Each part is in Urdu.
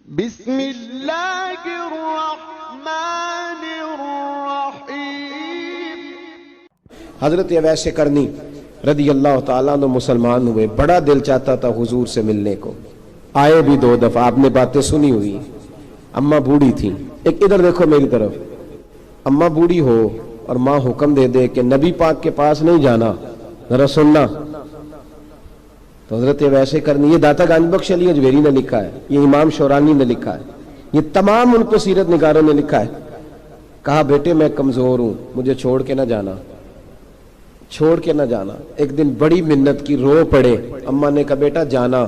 بسم اللہ الرحمن الرحیم۔ حضرت اویس قرنی رضی اللہ تعالیٰ عنہ مسلمان ہوئے، بڑا دل چاہتا تھا حضور سے ملنے کو، آئے بھی 2 دفعہ، آپ نے باتیں سنی ہوئی۔ اماں بوڑھی تھی، ایک ادھر دیکھو میری طرف، اماں بوڑھی ہو اور ماں حکم دے دے کہ نبی پاک کے پاس نہیں جانا، ذرا سننا۔ تو حضرت اویس قرنی، یہ داتا گنج بخش علی اجویری نے لکھا ہے، یہ امام شورانی نے لکھا ہے، یہ تمام ان کو سیرت نگاروں نے لکھا ہے، کہا بیٹے میں کمزور ہوں، مجھے چھوڑ کے نہ جانا، چھوڑ کے نہ جانا۔ ایک دن بڑی منت کی، رو پڑے، اماں نے کہا بیٹا جانا،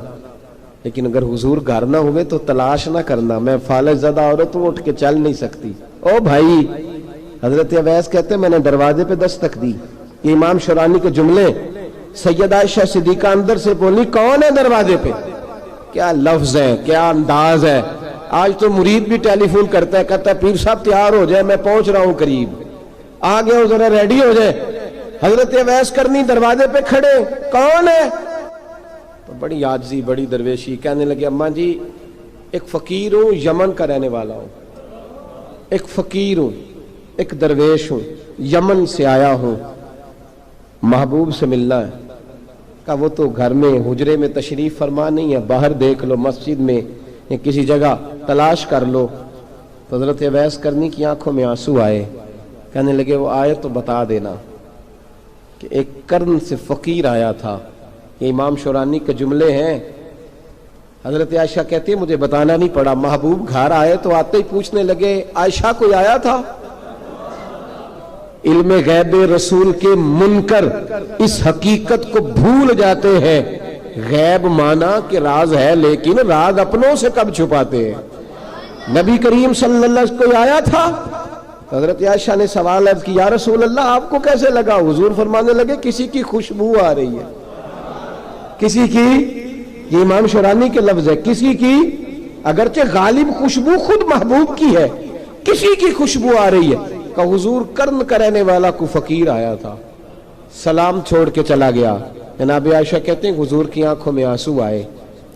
لیکن اگر حضور گھر نہ ہوئے تو تلاش نہ کرنا، میں فالج زدہ عورت ہوں، اٹھ کے چل نہیں سکتی۔ او بھائی، حضرت اویس کہتے ہیں میں نے دروازے پہ دستک دی، یہ امام شورانی کے جملے، سیدہ عائشہ صدیقہ اندر سے بولی کون ہے دروازے پہ؟ کیا لفظ ہے، کیا انداز ہے۔ آج تو مرید بھی ٹیلی فون کرتا ہے، کہتا ہے پیر صاحب تیار ہو جائے، میں پہنچ رہا ہوں قریب، آ گیا ہوں، ذرا ریڈی ہو جائے۔ حضرت اویس قرنی دروازے پہ کھڑے، کون ہے؟ تو بڑی عاجزی، بڑی درویشی، کہنے لگے اماں جی ایک فقیر ہوں، یمن کا رہنے والا ہوں، ایک فقیر ہوں، ایک درویش ہوں، یمن سے آیا ہوں، محبوب سے ملنا ہے۔ کہا وہ تو گھر میں حجرے میں تشریف فرما نہیں ہے، باہر دیکھ لو، مسجد میں یا کسی جگہ تلاش کر لو۔ تو حضرت اویس قرنی کی آنکھوں میں آنسو آئے، کہنے لگے وہ آئے تو بتا دینا کہ ایک قرن سے فقیر آیا تھا۔ یہ امام شورانی کے جملے ہیں۔ حضرت عائشہ کہتی ہے مجھے بتانا نہیں پڑا، محبوب گھر آئے تو آتے ہی پوچھنے لگے عائشہ کوئی آیا تھا؟ علم غیب رسول کے منکر اس حقیقت کو بھول جاتے ہیں، غیب مانا کہ راز ہے، لیکن راز اپنوں سے کب چھپاتے ہیں۔ نبی کریم صلی اللہ علیہ وسلم کوئی آیا تھا؟ حضرت عائشہ نے سوال عرض کی یا رسول اللہ آپ کو کیسے لگا؟ حضور فرمانے لگے کسی کی خوشبو آ رہی ہے، کسی کی، یہ امام شورانی کے لفظ ہے، کسی کی، اگرچہ غالب خوشبو خود محبوب کی ہے، کسی کی خوشبو آ رہی ہے۔ کہ حضور قرن کا رہنے والا کو فقیر آیا تھا، سلام چھوڑ کے چلا گیا۔ جناب عائشہ کہتے ہیں حضور کی آنکھوں میں آنسو آئے،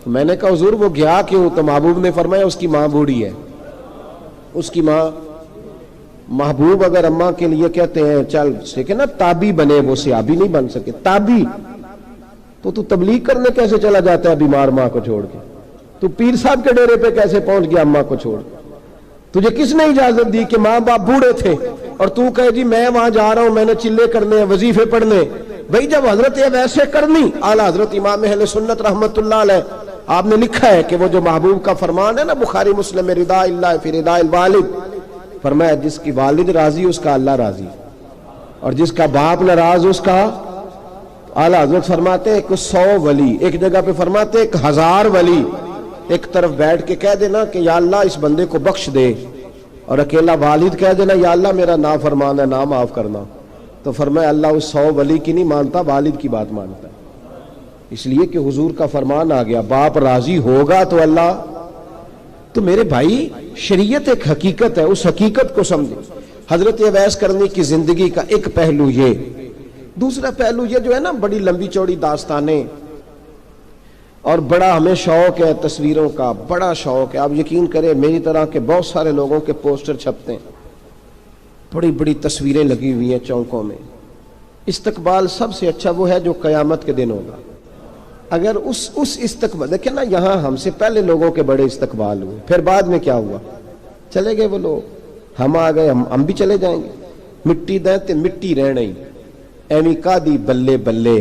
میں نے کہا حضور وہ گیا کیوں؟ تو محبوب نے فرمایا اس کی ماں بوڑھی ہے، اس کی ماں۔ محبوب اگر اماں کے لیے کہتے ہیں چل سیکھے نا تابی بنے، وہ صحابی نہیں بن سکے، تابی تو تبلیغ کرنے کیسے چلا جاتا ہے بیمار ماں کو چھوڑ کے؟ تو پیر صاحب کے ڈیرے پہ کیسے پہنچ گیا اماں کو چھوڑ کے؟ تجھے کس نے اجازت دی کہ ماں باپ بوڑھے تھے اور تو کہے جی میں وہاں جا رہا ہوں، میں نے چلے کرنے ہیں، وظیفے پڑھنے؟ بھئی جب حضرت اویس قرنی اعلیٰ حضرت امام اہل سنت رحمت اللہ علیہ، آپ نے لکھا ہے کہ وہ جو محبوب کا فرمان ہے نا بخاری مسلم میں، رضا اللہ فی رضا الوالد، فرمایا جس کی والد راضی اس کا اللہ راضی، اور جس کا باپ ناراض اس کا، اعلیٰ حضرت فرماتے ہیں 100 ولی، ایک جگہ پہ فرماتے ہیں 1000 ولی ایک طرف بیٹھ کے کہہ دینا کہ یا اللہ اس بندے کو بخش دے، اور اکیلا والد کہہ دینا یا اللہ میرا نافرمان ہے، نا معاف کرنا۔ تو فرمایا اللہ اس 100 ولی کی نہیں مانتا، والد کی بات مانتا ہے، اس لیے کہ حضور کا فرمان آ گیا باپ راضی ہوگا تو اللہ۔ تو میرے بھائی شریعت ایک حقیقت ہے، اس حقیقت کو سمجھیں۔ حضرت اویس قرنی کی زندگی کا ایک پہلو یہ، دوسرا پہلو یہ جو ہے نا بڑی لمبی چوڑی داستانیں، اور بڑا ہمیں شوق ہے تصویروں کا، بڑا شوق ہے، آپ یقین کریں میری طرح کے بہت سارے لوگوں کے پوسٹر چھپتے ہیں، بڑی بڑی تصویریں لگی ہوئی ہیں چوکوں میں۔ استقبال سب سے اچھا وہ ہے جو قیامت کے دن ہوگا۔ اگر اس استقبال دیکھیں نا، یہاں ہم سے پہلے لوگوں کے بڑے استقبال ہوئے، پھر بعد میں کیا ہوا؟ چلے گئے وہ لوگ، ہم آ گئے، ہم بھی چلے جائیں گے۔ مٹی دیں تے مٹی رہنا ہی، ایویں کا دی بلے بلے،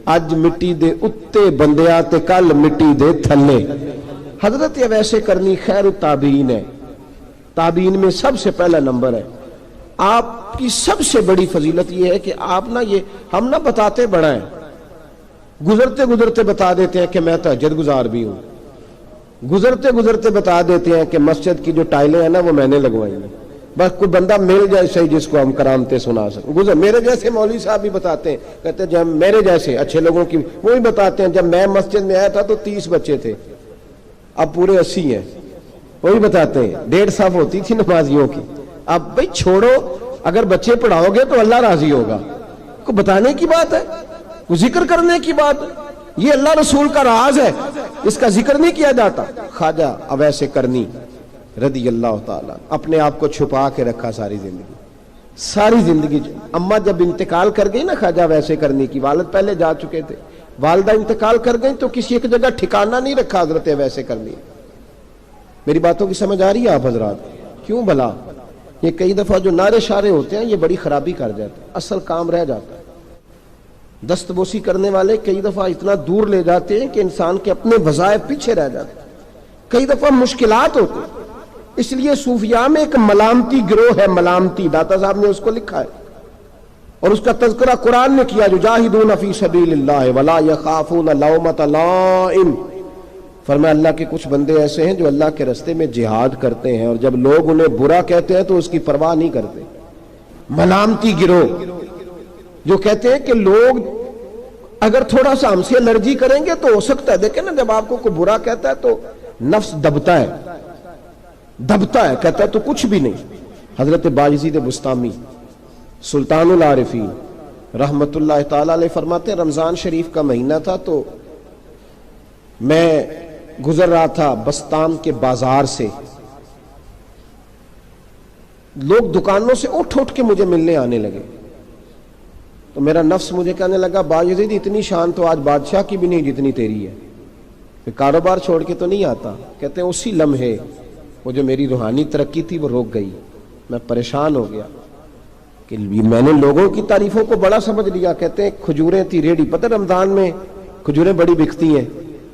اج مٹی دے اتے بندیاں تے کل مٹی دے تھلے۔ حضرت اویس قرنی خیر التابعین ہے، تابعین میں سب سے پہلا نمبر ہے۔ آپ کی سب سے بڑی فضیلت یہ ہے کہ آپ نا، یہ ہم نہ بتاتے بڑا ہیں، گزرتے گزرتے بتا دیتے ہیں کہ میں تہجد گزار بھی ہوں، گزرتے گزرتے بتا دیتے ہیں کہ مسجد کی جو ٹائلیں ہیں نا وہ میں نے لگوائی ہیں، بس کوئی بندہ مل جائے صحیح جس کو ہم کرامتیں سنا سکیں۔ میرے جیسے مولوی صاحب بھی بتاتے ہیں، کہتے ہیں جب میرے جیسے اچھے لوگوں کی وہی بتاتے ہیں جب میں مسجد میں آیا تھا تو 30 بچے تھے، اب پورے 80 ہیں، وہی بتاتے ہیں 1.5 صف ہوتی تھی نمازیوں کی۔ اب بھئی چھوڑو، اگر بچے پڑھاؤ گے تو اللہ راضی ہوگا، کوئی بتانے کی بات ہے، کوئی ذکر کرنے کی بات ہے۔ یہ اللہ رسول کا راز ہے، اس کا ذکر نہیں کیا جاتا۔ خواجہ اویس کرنی رضی اللہ تعالیٰ اپنے آپ کو چھپا کے رکھا ساری زندگی۔ اماں جب انتقال کر گئی نا خواجہ اویس کرنی کی، والد پہلے جا چکے تھے، والدہ انتقال کر گئی تو کسی ایک جگہ ٹھکانہ نہیں رکھا حضرت اویس کرنی۔ میری باتوں کی سمجھ آ رہی ہے آپ حضرات؟ کیوں بھلا یہ کئی دفعہ جو نعرے شارے ہوتے ہیں یہ بڑی خرابی کر جاتے ہیں، اصل کام رہ جاتا ہے۔ دست بوسی کرنے والے کئی دفعہ اتنا دور لے جاتے ہیں کہ انسان کے اپنے وظائف پیچھے رہ جاتے ہیں، کئی دفعہ مشکلات ہوتے ہیں۔ اس لیے صوفیاء میں ایک ملامتی گروہ ہے، ملامتی، داتا صاحب نے اس کو لکھا ہے اور اس کا تذکرہ قرآن نے کیا، یجاہدون فی سبیل اللہ ولا یخافون لومۃ لائم۔ فرمایا اللہ کے کچھ بندے ایسے ہیں جو اللہ کے راستے میں جہاد کرتے ہیں اور جب لوگ انہیں برا کہتے ہیں تو اس کی پرواہ نہیں کرتے۔ ملامتی گروہ جو کہتے ہیں کہ لوگ اگر تھوڑا سا ہم سے الرجی کریں گے تو ہو سکتا ہے، دیکھیں نا جب آپ کو کوئی برا کہتا ہے تو نفس دبتا ہے، کہتا ہے تو کچھ بھی نہیں۔ حضرت باجزید بسطامی سلطان العارفین رحمت اللہ تعالی علیہ فرماتے ہیں رمضان شریف کا مہینہ تھا تو میں گزر رہا تھا بستان کے بازار سے، لوگ دکانوں سے اٹھ کے مجھے ملنے آنے لگے تو میرا نفس مجھے کہنے لگا باجزید اتنی شان تو آج بادشاہ کی بھی نہیں جتنی تیری ہے، پھر کاروبار چھوڑ کے تو نہیں آتا۔ کہتے ہیں اسی لمحے وہ جو میری روحانی ترقی تھی وہ روک گئی، میں پریشان ہو گیا کہ میں نے لوگوں کی تعریفوں کو بڑا سمجھ لیا۔ کہتے ہیں کھجوریں تھی ریڈی، پتہ رمضان میں کھجوریں بڑی بکتی ہیں،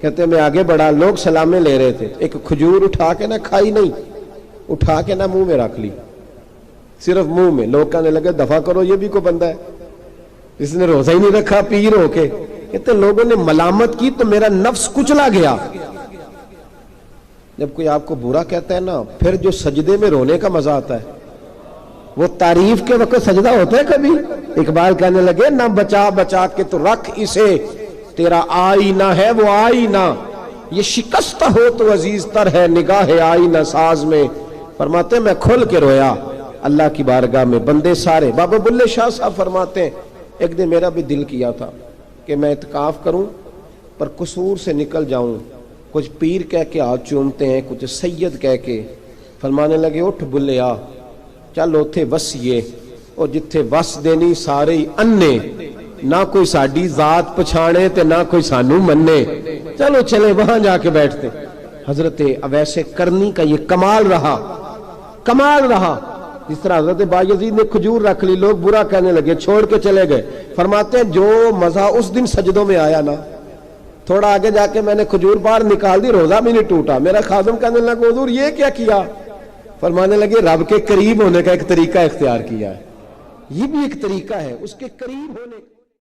کہتے ہیں میں آگے بڑھا، لوگ سلامیں لے رہے تھے، ایک کھجور اٹھا کے نہ کھائی نہیں، اٹھا کے نہ منہ میں رکھ لی، صرف منہ میں۔ لوگ کہنے لگے دفع کرو یہ بھی کوئی بندہ ہے، اس نے روزہ ہی نہیں رکھا پیر ہو کے۔ کہتے ہیں لوگوں نے ملامت کی تو میرا نفس کچلا گیا۔ جب کوئی آپ کو برا کہتا ہے نا، پھر جو سجدے میں رونے کا مزہ آتا ہے وہ تعریف کے وقت سجدہ ہوتا ہے کبھی؟ اقبال کہنے لگے نہ بچا بچا کے تو رکھ اسے، تیرا آئینہ ہے وہ آئینہ، یہ شکستہ ہو تو عزیز تر ہے نگاہ آئینہ ساز میں۔ فرماتے میں کھل کے رویا اللہ کی بارگاہ میں، بندے سارے۔ بابا بلے شاہ صاحب فرماتے ہیں ایک دن میرا بھی دل کیا تھا کہ میں اعتکاف کروں پر قصور سے نکل جاؤں، کچھ پیر کہہ کے ہاتھ چومتے ہیں، کچھ سید کہہ کے۔ فرمانے لگے اٹھ بلے آ، چل اوتھے وسیے اور جتھے وس دینی سارے ہی انے، نہ کوئی ساڈی ذات پچھانے تے نہ کوئی سانو مننے، چلو چلے وہاں جا کے بیٹھتے۔ حضرت اویس کرنی کا یہ کمال رہا، جس طرح حضرت باجزید نے کھجور رکھ لی، لوگ برا کہنے لگے، چھوڑ کے چلے گئے۔ فرماتے ہیں جو مزہ اس دن سجدوں میں آیا نا، تھوڑا آگے جا کے میں نے کھجور باہر نکال دی، روزہ بھی نہیں ٹوٹا۔ میرا خادم کہنے لگا حضور یہ کیا کیا؟ فرمانے لگے رب کے قریب ہونے کا ایک طریقہ اختیار کیا ہے، یہ بھی ایک طریقہ ہے اس کے قریب ہونے کا۔